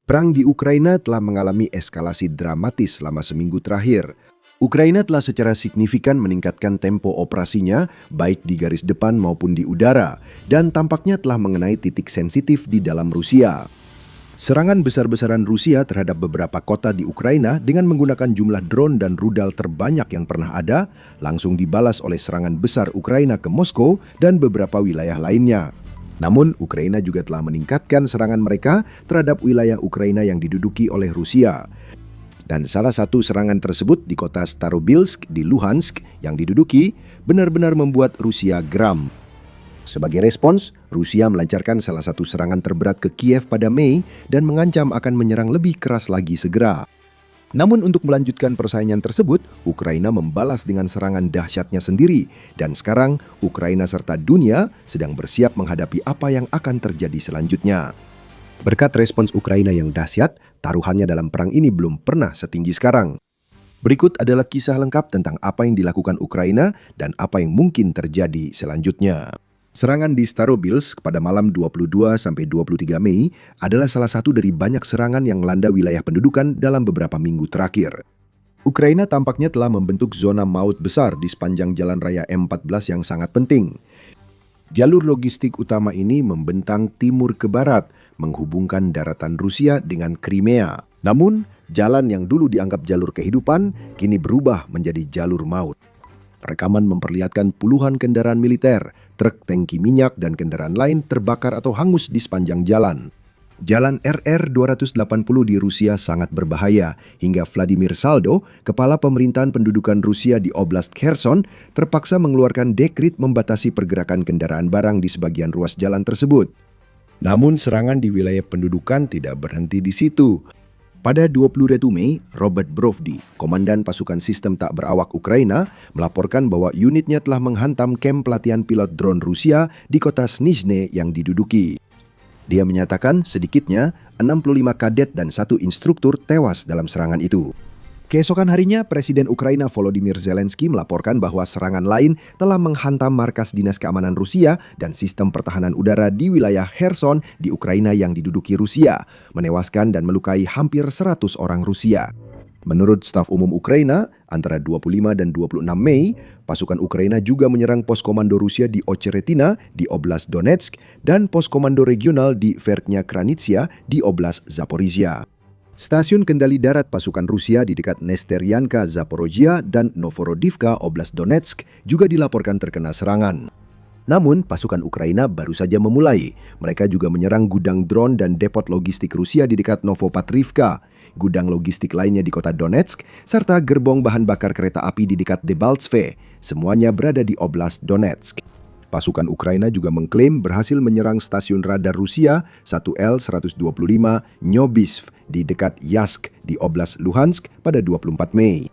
Perang di Ukraina telah mengalami eskalasi dramatis selama seminggu terakhir. Ukraina telah secara signifikan meningkatkan tempo operasinya, baik di garis depan maupun di udara, dan tampaknya telah mengenai titik sensitif di dalam Rusia. Serangan besar-besaran Rusia terhadap beberapa kota di Ukraina dengan menggunakan jumlah drone dan rudal terbanyak yang pernah ada, langsung dibalas oleh serangan besar Ukraina ke Moskow dan beberapa wilayah lainnya. Namun, Ukraina juga telah meningkatkan serangan mereka terhadap wilayah Ukraina yang diduduki oleh Rusia. Dan salah satu serangan tersebut di kota Starobilsk di Luhansk yang diduduki benar-benar membuat Rusia geram. Sebagai respons, Rusia melancarkan salah satu serangan terberat ke Kiev pada Mei dan mengancam akan menyerang lebih keras lagi segera. Namun untuk melanjutkan persaingan tersebut, Ukraina membalas dengan serangan dahsyatnya sendiri. Dan sekarang, Ukraina serta dunia sedang bersiap menghadapi apa yang akan terjadi selanjutnya. Berkat respons Ukraina yang dahsyat, taruhannya dalam perang ini belum pernah setinggi sekarang. Berikut adalah kisah lengkap tentang apa yang dilakukan Ukraina dan apa yang mungkin terjadi selanjutnya. Serangan di Starobilsk pada malam 22-23 Mei adalah salah satu dari banyak serangan yang melanda wilayah pendudukan dalam beberapa minggu terakhir. Ukraina tampaknya telah membentuk zona maut besar di sepanjang jalan raya M14 yang sangat penting. Jalur logistik utama ini membentang timur ke barat, menghubungkan daratan Rusia dengan Crimea. Namun, jalan yang dulu dianggap jalur kehidupan kini berubah menjadi jalur maut. Rekaman memperlihatkan puluhan kendaraan militer, truk tangki minyak, dan kendaraan lain terbakar atau hangus di sepanjang jalan. Jalan RR-280 di Rusia sangat berbahaya, hingga Vladimir Saldo, kepala pemerintahan pendudukan Rusia di Oblast Kherson, terpaksa mengeluarkan dekret membatasi pergerakan kendaraan barang di sebagian ruas jalan tersebut. Namun serangan di wilayah pendudukan tidak berhenti di situ. Pada 21 Mei, Robert Brovdi, komandan pasukan sistem tak berawak Ukraina, melaporkan bahwa unitnya telah menghantam kamp pelatihan pilot drone Rusia di kota Snizhne yang diduduki. Dia menyatakan sedikitnya 65 kadet dan 1 instruktur tewas dalam serangan itu. Keesokan harinya, Presiden Ukraina Volodymyr Zelensky melaporkan bahwa serangan lain telah menghantam markas Dinas Keamanan Rusia dan sistem pertahanan udara di wilayah Kherson di Ukraina yang diduduki Rusia, menewaskan dan melukai hampir 100 orang Rusia. Menurut staf umum Ukraina, antara 25 dan 26 Mei, pasukan Ukraina juga menyerang pos komando Rusia di Ocheretina di Oblast Donetsk dan pos komando regional di Verkhnya Kranitsia di Oblast Zaporizhia. Stasiun kendali darat pasukan Rusia di dekat Nesteryanka, Zaporozhia, dan Novorodivka, Oblast Donetsk juga dilaporkan terkena serangan. Namun, pasukan Ukraina baru saja memulai. Mereka juga menyerang gudang drone dan depot logistik Rusia di dekat Novopatrivka, gudang logistik lainnya di kota Donetsk, serta gerbong bahan bakar kereta api di dekat Debaltseve. Semuanya berada di Oblast Donetsk. Pasukan Ukraina juga mengklaim berhasil menyerang stasiun radar Rusia 1L-125 Nyobisv di dekat Yask di Oblast Luhansk pada 24 Mei.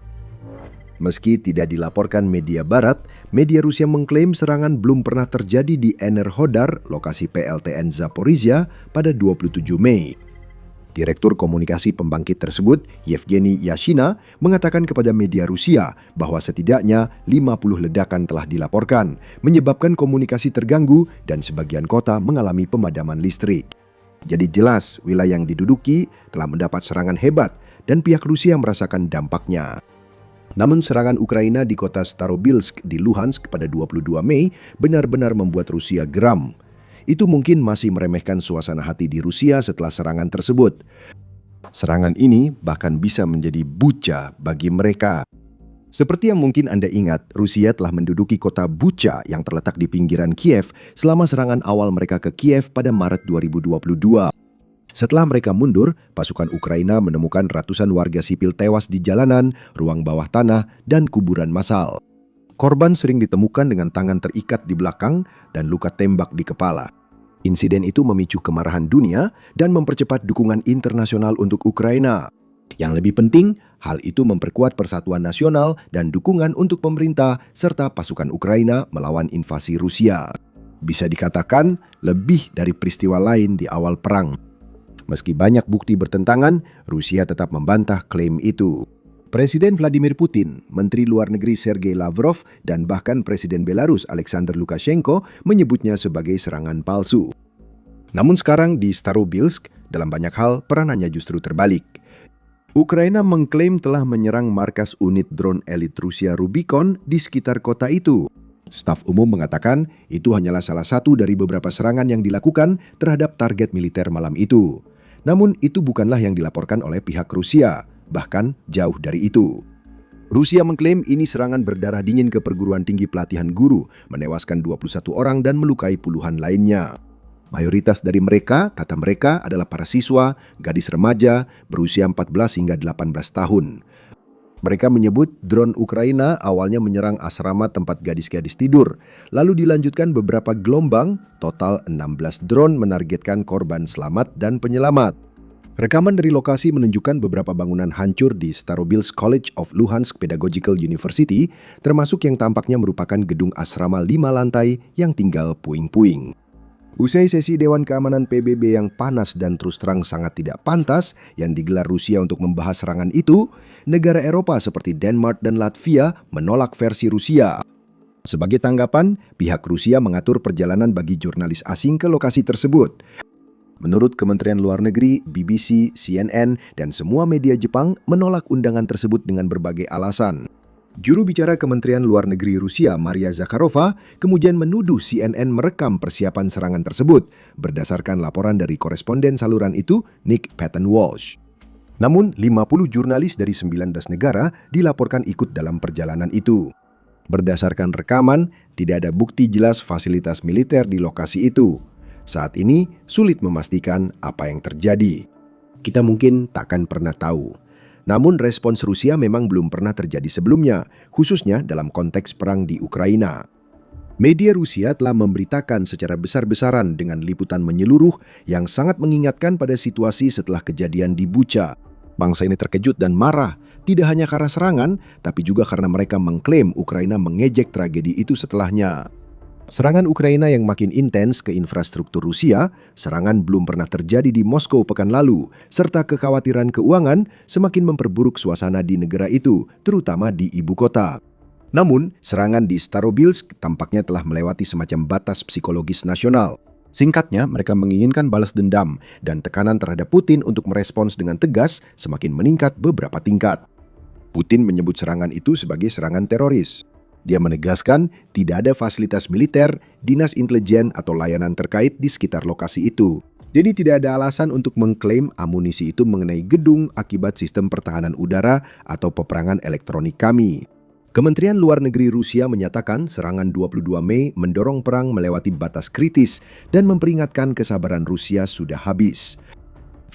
Meski tidak dilaporkan media barat, media Rusia mengklaim serangan belum pernah terjadi di Enerhodar, lokasi PLTN Zaporizhia, pada 27 Mei. Direktur komunikasi pembangkit tersebut, Yevgeny Yashina, mengatakan kepada media Rusia bahwa setidaknya 50 ledakan telah dilaporkan, menyebabkan komunikasi terganggu dan sebagian kota mengalami pemadaman listrik. Jadi jelas wilayah yang diduduki telah mendapat serangan hebat dan pihak Rusia merasakan dampaknya. Namun serangan Ukraina di kota Starobilsk di Luhansk pada 22 Mei benar-benar membuat Rusia geram. Itu mungkin masih meremehkan suasana hati di Rusia setelah serangan tersebut. Serangan ini bahkan bisa menjadi Bucha bagi mereka. Seperti yang mungkin Anda ingat, Rusia telah menduduki kota Bucha yang terletak di pinggiran Kiev selama serangan awal mereka ke Kiev pada Maret 2022. Setelah mereka mundur, pasukan Ukraina menemukan ratusan warga sipil tewas di jalanan, ruang bawah tanah, dan kuburan massal. Korban sering ditemukan dengan tangan terikat di belakang dan luka tembak di kepala. Insiden itu memicu kemarahan dunia dan mempercepat dukungan internasional untuk Ukraina. Yang lebih penting, hal itu memperkuat persatuan nasional dan dukungan untuk pemerintah serta pasukan Ukraina melawan invasi Rusia. Bisa dikatakan lebih dari peristiwa lain di awal perang. Meski banyak bukti bertentangan, Rusia tetap membantah klaim itu. Presiden Vladimir Putin, Menteri Luar Negeri Sergei Lavrov, dan bahkan Presiden Belarus Alexander Lukashenko menyebutnya sebagai serangan palsu. Namun sekarang di Starobilsk, dalam banyak hal peranannya justru terbalik. Ukraina mengklaim telah menyerang markas unit drone elit Rusia Rubicon di sekitar kota itu. Staf umum mengatakan itu hanyalah salah satu dari beberapa serangan yang dilakukan terhadap target militer malam itu. Namun itu bukanlah yang dilaporkan oleh pihak Rusia, bahkan jauh dari itu. Rusia mengklaim ini serangan berdarah dingin ke perguruan tinggi pelatihan guru, menewaskan 21 orang dan melukai puluhan lainnya. Mayoritas dari mereka, kata mereka, adalah para siswa, gadis remaja, berusia 14 hingga 18 tahun. Mereka menyebut drone Ukraina awalnya menyerang asrama tempat gadis-gadis tidur, lalu dilanjutkan beberapa gelombang, total 16 drone menargetkan korban selamat dan penyelamat. Rekaman dari lokasi menunjukkan beberapa bangunan hancur di Starobilsk College of Luhansk Pedagogical University, termasuk yang tampaknya merupakan gedung asrama 5 lantai yang tinggal puing-puing. Usai sesi Dewan Keamanan PBB yang panas dan terus terang sangat tidak pantas yang digelar Rusia untuk membahas serangan itu, negara Eropa seperti Denmark dan Latvia menolak versi Rusia. Sebagai tanggapan, pihak Rusia mengatur perjalanan bagi jurnalis asing ke lokasi tersebut. Menurut Kementerian Luar Negeri, BBC, CNN, dan semua media Jepang menolak undangan tersebut dengan berbagai alasan. Juru bicara Kementerian Luar Negeri Rusia, Maria Zakharova, kemudian menuduh CNN merekam persiapan serangan tersebut berdasarkan laporan dari koresponden saluran itu, Nick Paton-Walsh. Namun, 50 jurnalis dari 19 negara dilaporkan ikut dalam perjalanan itu. Berdasarkan rekaman, tidak ada bukti jelas fasilitas militer di lokasi itu. Saat ini, sulit memastikan apa yang terjadi. Kita mungkin takkan pernah tahu. Namun respons Rusia memang belum pernah terjadi sebelumnya, khususnya dalam konteks perang di Ukraina. Media Rusia telah memberitakan secara besar-besaran dengan liputan menyeluruh yang sangat mengingatkan pada situasi setelah kejadian di Bucha. Bangsa ini terkejut dan marah, tidak hanya karena serangan, tapi juga karena mereka mengklaim Ukraina mengejek tragedi itu setelahnya. Serangan Ukraina yang makin intens ke infrastruktur Rusia, serangan belum pernah terjadi di Moskow pekan lalu, serta kekhawatiran keuangan semakin memperburuk suasana di negara itu, terutama di ibu kota. Namun, serangan di Starobilsk tampaknya telah melewati semacam batas psikologis nasional. Singkatnya, mereka menginginkan balas dendam dan tekanan terhadap Putin untuk merespons dengan tegas semakin meningkat beberapa tingkat. Putin menyebut serangan itu sebagai serangan teroris. Dia menegaskan tidak ada fasilitas militer, dinas intelijen atau layanan terkait di sekitar lokasi itu. Jadi tidak ada alasan untuk mengklaim amunisi itu mengenai gedung akibat sistem pertahanan udara atau peperangan elektronik kami. Kementerian Luar Negeri Rusia menyatakan serangan 22 Mei mendorong perang melewati batas kritis dan memperingatkan kesabaran Rusia sudah habis.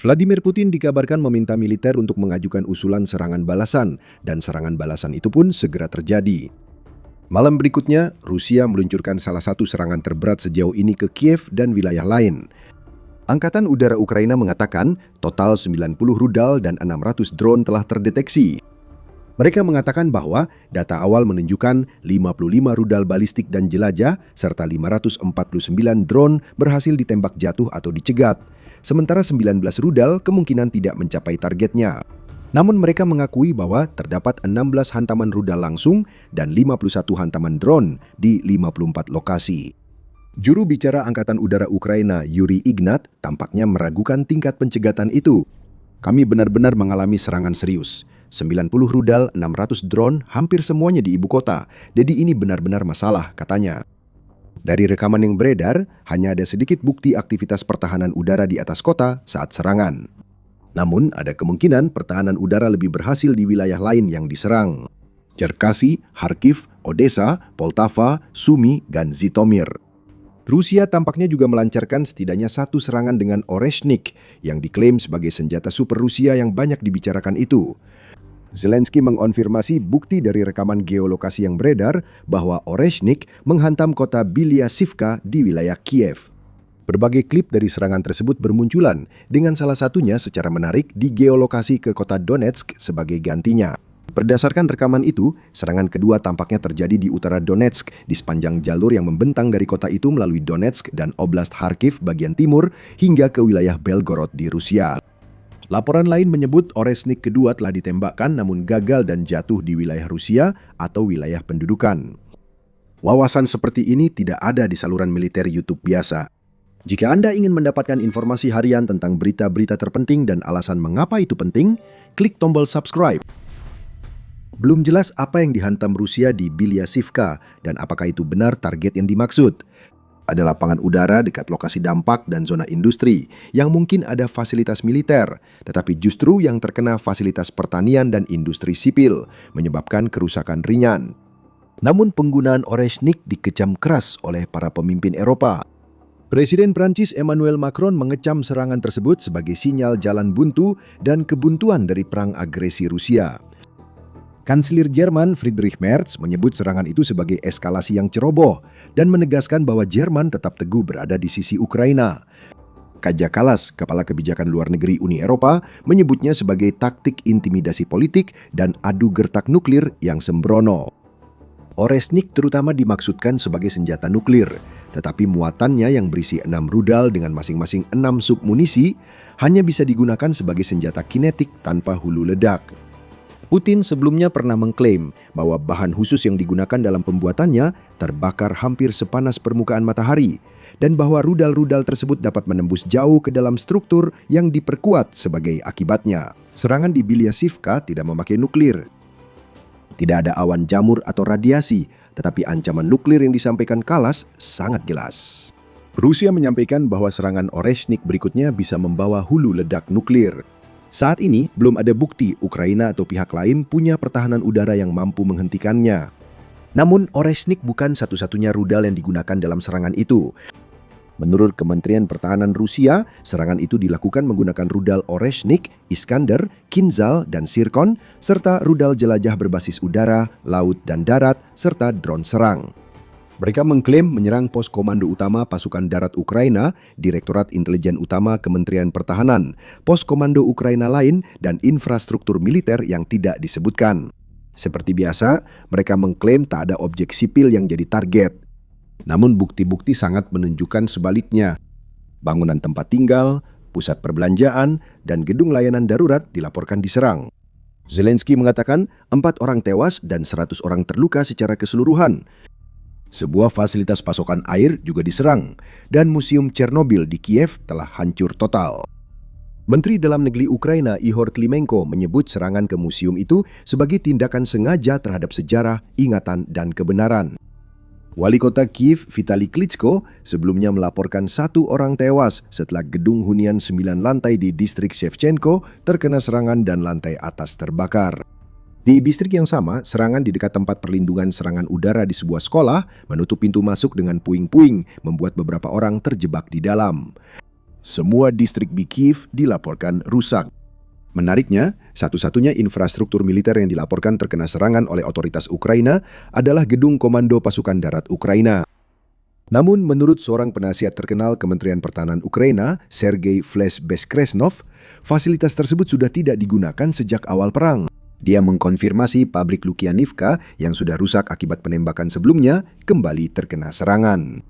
Vladimir Putin dikabarkan meminta militer untuk mengajukan usulan serangan balasan, dan serangan balasan itu pun segera terjadi. Malam berikutnya, Rusia meluncurkan salah satu serangan terberat sejauh ini ke Kiev dan wilayah lain. Angkatan Udara Ukraina mengatakan total 90 rudal dan 600 drone telah terdeteksi. Mereka mengatakan bahwa data awal menunjukkan 55 rudal balistik dan jelajah serta 549 drone berhasil ditembak jatuh atau dicegat. Sementara 19 rudal kemungkinan tidak mencapai targetnya. Namun mereka mengakui bahwa terdapat 16 hantaman rudal langsung dan 51 hantaman drone di 54 lokasi. Juru bicara Angkatan Udara Ukraina, Yuri Ignat, tampaknya meragukan tingkat pencegatan itu. Kami benar-benar mengalami serangan serius. 90 rudal, 600 drone, hampir semuanya di ibu kota. Jadi ini benar-benar masalah, katanya. Dari rekaman yang beredar, hanya ada sedikit bukti aktivitas pertahanan udara di atas kota saat serangan. Namun, ada kemungkinan pertahanan udara lebih berhasil di wilayah lain yang diserang. Cherkasy, Kharkiv, Odessa, Poltava, Sumy, dan Zhytomyr. Rusia tampaknya juga melancarkan setidaknya satu serangan dengan Oreshnik yang diklaim sebagai senjata super Rusia yang banyak dibicarakan itu. Zelensky mengonfirmasi bukti dari rekaman geolokasi yang beredar bahwa Oreshnik menghantam kota Bilyasivka di wilayah Kiev. Berbagai klip dari serangan tersebut bermunculan, dengan salah satunya secara menarik di geolokasi ke kota Donetsk sebagai gantinya. Berdasarkan rekaman itu, serangan kedua tampaknya terjadi di utara Donetsk, di sepanjang jalur yang membentang dari kota itu melalui Donetsk dan Oblast Kharkiv bagian timur hingga ke wilayah Belgorod di Rusia. Laporan lain menyebut Oreshnik kedua telah ditembakkan namun gagal dan jatuh di wilayah Rusia atau wilayah pendudukan. Wawasan seperti ini tidak ada di saluran militer YouTube biasa. Jika Anda ingin mendapatkan informasi harian tentang berita-berita terpenting dan alasan mengapa itu penting, klik tombol subscribe. Belum jelas apa yang dihantam Rusia di Bilyasivka dan apakah itu benar target yang dimaksud. Ada lapangan udara dekat lokasi dampak dan zona industri yang mungkin ada fasilitas militer, tetapi justru yang terkena fasilitas pertanian dan industri sipil, menyebabkan kerusakan ringan. Namun penggunaan Oreshnik dikecam keras oleh para pemimpin Eropa. Presiden Prancis Emmanuel Macron mengecam serangan tersebut sebagai sinyal jalan buntu dan kebuntuan dari perang agresi Rusia. Kanselir Jerman Friedrich Merz menyebut serangan itu sebagai eskalasi yang ceroboh dan menegaskan bahwa Jerman tetap teguh berada di sisi Ukraina. Kaja Kallas, Kepala Kebijakan Luar Negeri Uni Eropa, menyebutnya sebagai taktik intimidasi politik dan adu gertak nuklir yang sembrono. Oreshnik terutama dimaksudkan sebagai senjata nuklir, tetapi muatannya yang berisi 6 rudal dengan masing-masing 6 sub munisi hanya bisa digunakan sebagai senjata kinetik tanpa hulu ledak. Putin sebelumnya pernah mengklaim bahwa bahan khusus yang digunakan dalam pembuatannya terbakar hampir sepanas permukaan matahari dan bahwa rudal-rudal tersebut dapat menembus jauh ke dalam struktur yang diperkuat sebagai akibatnya. Serangan di Bilyasivka tidak memakai nuklir. Tidak ada awan jamur atau radiasi, tetapi ancaman nuklir yang disampaikan Kallas sangat jelas. Rusia menyampaikan bahwa serangan Oreshnik berikutnya bisa membawa hulu ledak nuklir. Saat ini, belum ada bukti Ukraina atau pihak lain punya pertahanan udara yang mampu menghentikannya. Namun, Oreshnik bukan satu-satunya rudal yang digunakan dalam serangan itu. Menurut Kementerian Pertahanan Rusia, serangan itu dilakukan menggunakan rudal Oreshnik, Iskander, Kinzhal, dan Zirkon, serta rudal jelajah berbasis udara, laut, dan darat, serta drone serang. Mereka mengklaim menyerang pos komando utama pasukan darat Ukraina, Direktorat Intelijen Utama Kementerian Pertahanan, pos komando Ukraina lain, dan infrastruktur militer yang tidak disebutkan. Seperti biasa, mereka mengklaim tak ada objek sipil yang jadi target. Namun bukti-bukti sangat menunjukkan sebaliknya. Bangunan tempat tinggal, pusat perbelanjaan, dan gedung layanan darurat dilaporkan diserang. Zelensky mengatakan 4 orang tewas dan 100 orang terluka secara keseluruhan. Sebuah fasilitas pasokan air juga diserang, dan Museum Chernobyl di Kiev telah hancur total. Menteri Dalam Negeri Ukraina Ihor Klimenko menyebut serangan ke museum itu sebagai tindakan sengaja terhadap sejarah, ingatan, dan kebenaran. Wali Kota Kiev Vitali Klitschko sebelumnya melaporkan 1 orang tewas setelah gedung hunian 9 lantai di distrik Shevchenko terkena serangan dan lantai atas terbakar. Di distrik yang sama, serangan di dekat tempat perlindungan serangan udara di sebuah sekolah menutup pintu masuk dengan puing-puing, membuat beberapa orang terjebak di dalam. Semua distrik di Kiev dilaporkan rusak. Menariknya, satu-satunya infrastruktur militer yang dilaporkan terkena serangan oleh otoritas Ukraina adalah gedung Komando Pasukan Darat Ukraina. Namun, menurut seorang penasihat terkenal Kementerian Pertahanan Ukraina, Sergei Flesbeskresnov, fasilitas tersebut sudah tidak digunakan sejak awal perang. Dia mengkonfirmasi pabrik Lukianivka yang sudah rusak akibat penembakan sebelumnya kembali terkena serangan.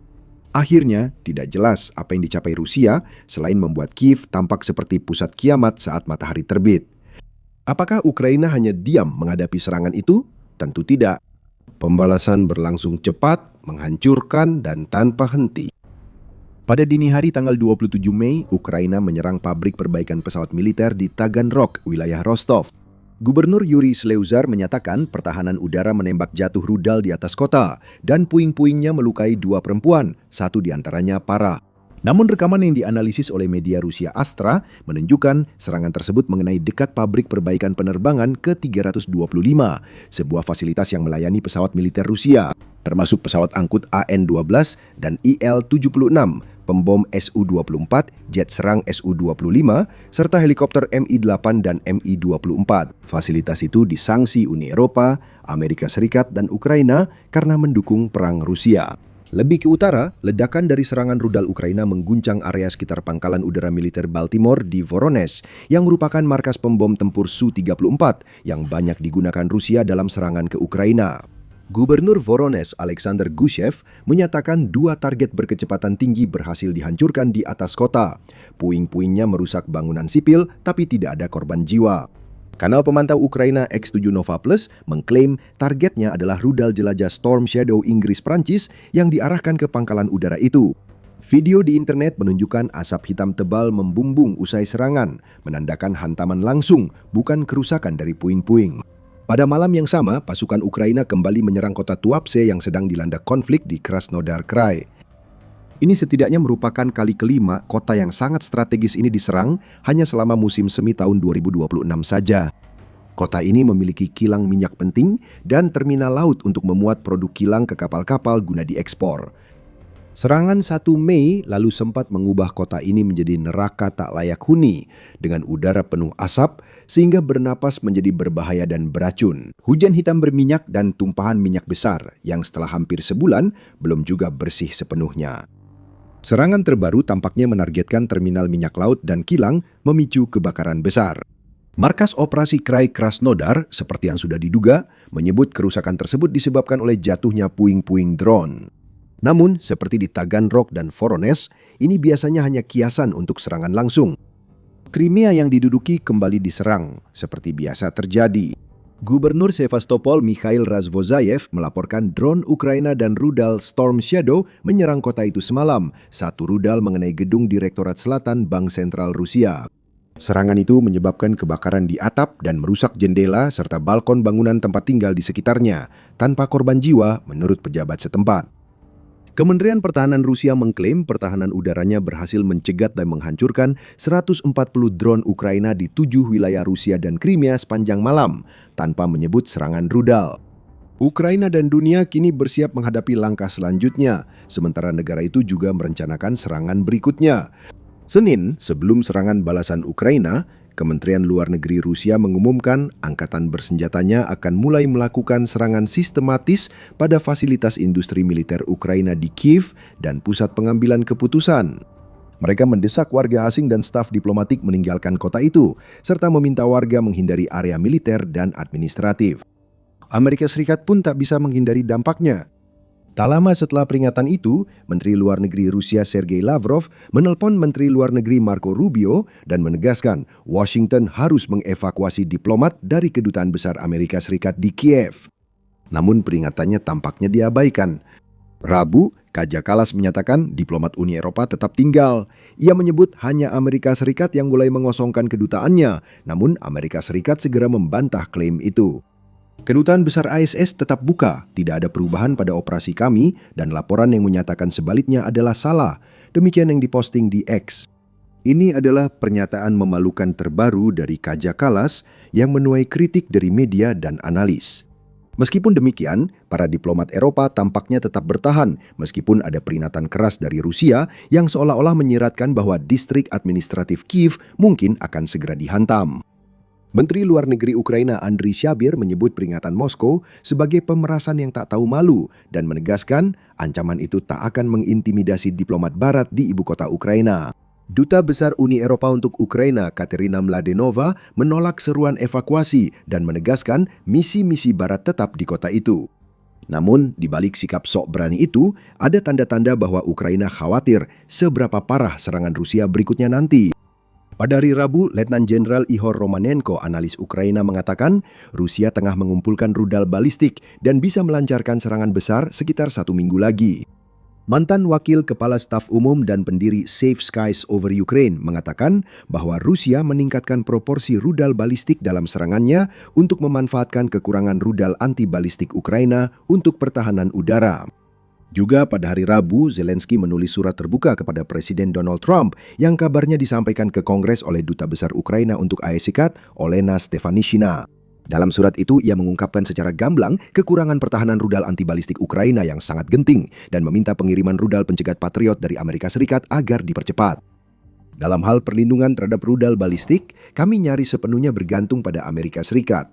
Akhirnya, tidak jelas apa yang dicapai Rusia selain membuat Kiev tampak seperti pusat kiamat saat matahari terbit. Apakah Ukraina hanya diam menghadapi serangan itu? Tentu tidak. Pembalasan berlangsung cepat, menghancurkan, dan tanpa henti. Pada dini hari tanggal 27 Mei, Ukraina menyerang pabrik perbaikan pesawat militer di Taganrog, wilayah Rostov. Gubernur Yuri Sleuzar menyatakan pertahanan udara menembak jatuh rudal di atas kota dan puing-puingnya melukai 2 perempuan, 1 diantaranya parah. Namun rekaman yang dianalisis oleh media Rusia Astra menunjukkan serangan tersebut mengenai dekat pabrik perbaikan penerbangan ke-325, sebuah fasilitas yang melayani pesawat militer Rusia, termasuk pesawat angkut AN-12 dan IL-76, pembom Su-24, jet serang Su-25, serta helikopter Mi-8 dan Mi-24. Fasilitas itu disangsi Uni Eropa, Amerika Serikat, dan Ukraina karena mendukung perang Rusia. Lebih ke utara, ledakan dari serangan rudal Ukraina mengguncang area sekitar pangkalan udara militer Baltimore di Voronezh, yang merupakan markas pembom tempur Su-34 yang banyak digunakan Rusia dalam serangan ke Ukraina. Gubernur Voronezh Alexander Gushev menyatakan 2 target berkecepatan tinggi berhasil dihancurkan di atas kota. Puing-puingnya merusak bangunan sipil, tapi tidak ada korban jiwa. Kanal pemantau Ukraina X7 Nova Plus mengklaim targetnya adalah rudal jelajah Storm Shadow Inggris-Prancis yang diarahkan ke pangkalan udara itu. Video di internet menunjukkan asap hitam tebal membumbung usai serangan, menandakan hantaman langsung, bukan kerusakan dari puing-puing. Pada malam yang sama, pasukan Ukraina kembali menyerang kota Tuapse yang sedang dilanda konflik di Krasnodar Krai. Ini setidaknya merupakan kali kelima kota yang sangat strategis ini diserang hanya selama musim semi tahun 2026 saja. Kota ini memiliki kilang minyak penting dan terminal laut untuk memuat produk kilang ke kapal-kapal guna diekspor. Serangan 1 Mei lalu sempat mengubah kota ini menjadi neraka tak layak huni dengan udara penuh asap sehingga bernapas menjadi berbahaya dan beracun. Hujan hitam berminyak dan tumpahan minyak besar yang setelah hampir sebulan belum juga bersih sepenuhnya. Serangan terbaru tampaknya menargetkan terminal minyak laut dan kilang memicu kebakaran besar. Markas Operasi Krai Krasnodar, seperti yang sudah diduga, menyebut kerusakan tersebut disebabkan oleh jatuhnya puing-puing drone. Namun, seperti di Taganrog dan Voronezh, ini biasanya hanya kiasan untuk serangan langsung. Crimea yang diduduki kembali diserang, seperti biasa terjadi. Gubernur Sevastopol Mikhail Razvozayev melaporkan drone Ukraina dan rudal Storm Shadow menyerang kota itu semalam. Satu rudal mengenai gedung Direktorat Selatan Bank Sentral Rusia. Serangan itu menyebabkan kebakaran di atap dan merusak jendela serta balkon bangunan tempat tinggal di sekitarnya, tanpa korban jiwa menurut pejabat setempat. Kementerian Pertahanan Rusia mengklaim pertahanan udaranya berhasil mencegat dan menghancurkan 140 drone Ukraina di 7 wilayah Rusia dan Crimea sepanjang malam, tanpa menyebut serangan rudal. Ukraina dan dunia kini bersiap menghadapi langkah selanjutnya, sementara negara itu juga merencanakan serangan berikutnya. Senin, sebelum serangan balasan Ukraina, Kementerian Luar Negeri Rusia mengumumkan angkatan bersenjatanya akan mulai melakukan serangan sistematis pada fasilitas industri militer Ukraina di Kiev dan pusat pengambilan keputusan. Mereka mendesak warga asing dan staf diplomatik meninggalkan kota itu, serta meminta warga menghindari area militer dan administratif. Amerika Serikat pun tak bisa menghindari dampaknya. Tak lama setelah peringatan itu, Menteri Luar Negeri Rusia Sergei Lavrov menelpon Menteri Luar Negeri Marco Rubio dan menegaskan Washington harus mengevakuasi diplomat dari Kedutaan Besar Amerika Serikat di Kiev. Namun peringatannya tampaknya diabaikan. Rabu, Kaja Kallas menyatakan diplomat Uni Eropa tetap tinggal. Ia menyebut hanya Amerika Serikat yang mulai mengosongkan kedutaannya, namun Amerika Serikat segera membantah klaim itu. Kedutaan Besar ASS tetap buka, tidak ada perubahan pada operasi kami, dan laporan yang menyatakan sebaliknya adalah salah. Demikian yang diposting di X. Ini adalah pernyataan memalukan terbaru dari Kaja Kallas yang menuai kritik dari media dan analis. Meskipun demikian, para diplomat Eropa tampaknya tetap bertahan meskipun ada peringatan keras dari Rusia yang seolah-olah menyiratkan bahwa distrik administratif Kiev mungkin akan segera dihantam. Menteri Luar Negeri Ukraina Andriy Syabir menyebut peringatan Moskow sebagai pemerasan yang tak tahu malu dan menegaskan ancaman itu tak akan mengintimidasi diplomat Barat di ibu kota Ukraina. Duta Besar Uni Eropa untuk Ukraina Katerina Mladenova menolak seruan evakuasi dan menegaskan misi-misi Barat tetap di kota itu. Namun, di balik sikap sok berani itu, ada tanda-tanda bahwa Ukraina khawatir seberapa parah serangan Rusia berikutnya nanti. Pada hari Rabu, Letnan Jenderal Ihor Romanenko, analis Ukraina, mengatakan Rusia tengah mengumpulkan rudal balistik dan bisa melancarkan serangan besar sekitar 1 minggu lagi. Mantan Wakil Kepala Staf Umum dan pendiri Safe Skies Over Ukraine mengatakan bahwa Rusia meningkatkan proporsi rudal balistik dalam serangannya untuk memanfaatkan kekurangan rudal anti-balistik Ukraina untuk pertahanan udara. Juga pada hari Rabu, Zelensky menulis surat terbuka kepada Presiden Donald Trump yang kabarnya disampaikan ke Kongres oleh Duta Besar Ukraina untuk AS, Olena Stefanishina. Dalam surat itu, ia mengungkapkan secara gamblang kekurangan pertahanan rudal anti-balistik Ukraina yang sangat genting dan meminta pengiriman rudal pencegat Patriot dari Amerika Serikat agar dipercepat. Dalam hal perlindungan terhadap rudal balistik, kami nyaris sepenuhnya bergantung pada Amerika Serikat.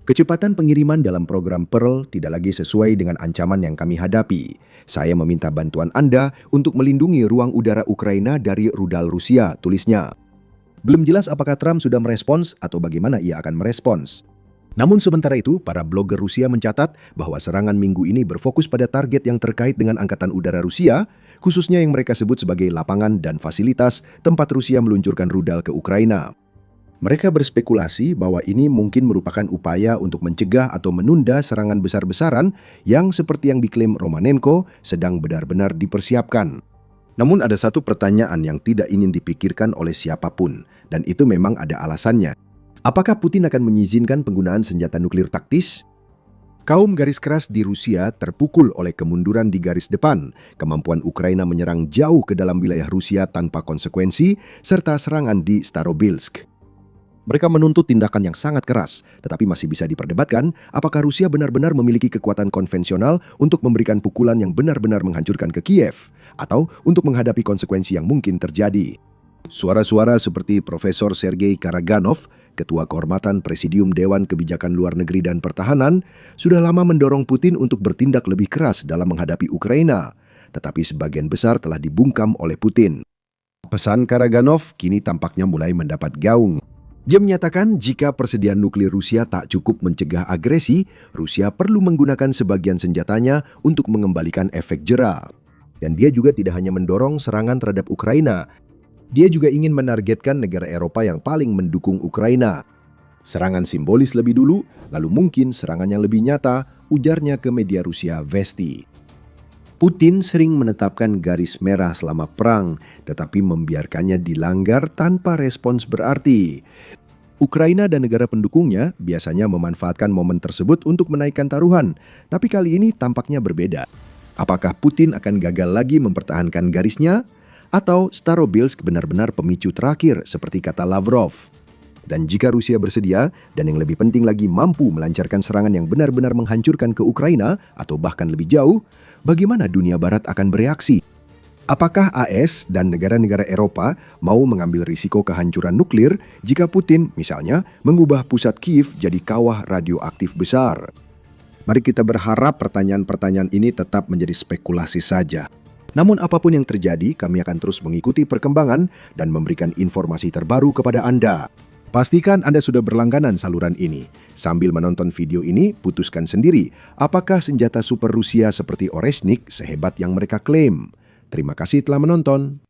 Kecepatan pengiriman dalam program Pearl tidak lagi sesuai dengan ancaman yang kami hadapi. Saya meminta bantuan Anda untuk melindungi ruang udara Ukraina dari rudal Rusia, tulisnya. Belum jelas apakah Trump sudah merespons atau bagaimana ia akan merespons. Namun sementara itu, para blogger Rusia mencatat bahwa serangan minggu ini berfokus pada target yang terkait dengan Angkatan Udara Rusia, khususnya yang mereka sebut sebagai lapangan dan fasilitas tempat Rusia meluncurkan rudal ke Ukraina. Mereka berspekulasi bahwa ini mungkin merupakan upaya untuk mencegah atau menunda serangan besar-besaran yang seperti yang diklaim Romanenko sedang benar-benar dipersiapkan. Namun ada satu pertanyaan yang tidak ingin dipikirkan oleh siapapun, dan itu memang ada alasannya. Apakah Putin akan mengizinkan penggunaan senjata nuklir taktis? Kaum garis keras di Rusia terpukul oleh kemunduran di garis depan, kemampuan Ukraina menyerang jauh ke dalam wilayah Rusia tanpa konsekuensi, serta serangan di Starobilsk. Mereka menuntut tindakan yang sangat keras, tetapi masih bisa diperdebatkan apakah Rusia benar-benar memiliki kekuatan konvensional untuk memberikan pukulan yang benar-benar menghancurkan ke Kiev, atau untuk menghadapi konsekuensi yang mungkin terjadi. Suara-suara seperti Profesor Sergei Karaganov, Ketua Kehormatan Presidium Dewan Kebijakan Luar Negeri dan Pertahanan, sudah lama mendorong Putin untuk bertindak lebih keras dalam menghadapi Ukraina, tetapi sebagian besar telah dibungkam oleh Putin. Pesan Karaganov kini tampaknya mulai mendapat gaung. Dia menyatakan jika persediaan nuklir Rusia tak cukup mencegah agresi, Rusia perlu menggunakan sebagian senjatanya untuk mengembalikan efek jera. Dan dia juga tidak hanya mendorong serangan terhadap Ukraina, dia juga ingin menargetkan negara Eropa yang paling mendukung Ukraina. Serangan simbolis lebih dulu, lalu mungkin serangan yang lebih nyata, ujarnya ke media Rusia Vesti. Putin sering menetapkan garis merah selama perang, tetapi membiarkannya dilanggar tanpa respons berarti. Ukraina dan negara pendukungnya biasanya memanfaatkan momen tersebut untuk menaikkan taruhan, tapi kali ini tampaknya berbeda. Apakah Putin akan gagal lagi mempertahankan garisnya? Atau Starobilsk benar-benar pemicu terakhir seperti kata Lavrov? Dan jika Rusia bersedia, dan yang lebih penting lagi mampu melancarkan serangan yang benar-benar menghancurkan ke Ukraina atau bahkan lebih jauh, bagaimana dunia barat akan bereaksi? Apakah AS dan negara-negara Eropa mau mengambil risiko kehancuran nuklir jika Putin, misalnya, mengubah pusat Kiev jadi kawah radioaktif besar? Mari kita berharap pertanyaan-pertanyaan ini tetap menjadi spekulasi saja. Namun apapun yang terjadi, kami akan terus mengikuti perkembangan dan memberikan informasi terbaru kepada Anda. Pastikan Anda sudah berlangganan saluran ini. Sambil menonton video ini, putuskan sendiri apakah senjata super Rusia seperti Oreshnik sehebat yang mereka klaim. Terima kasih telah menonton.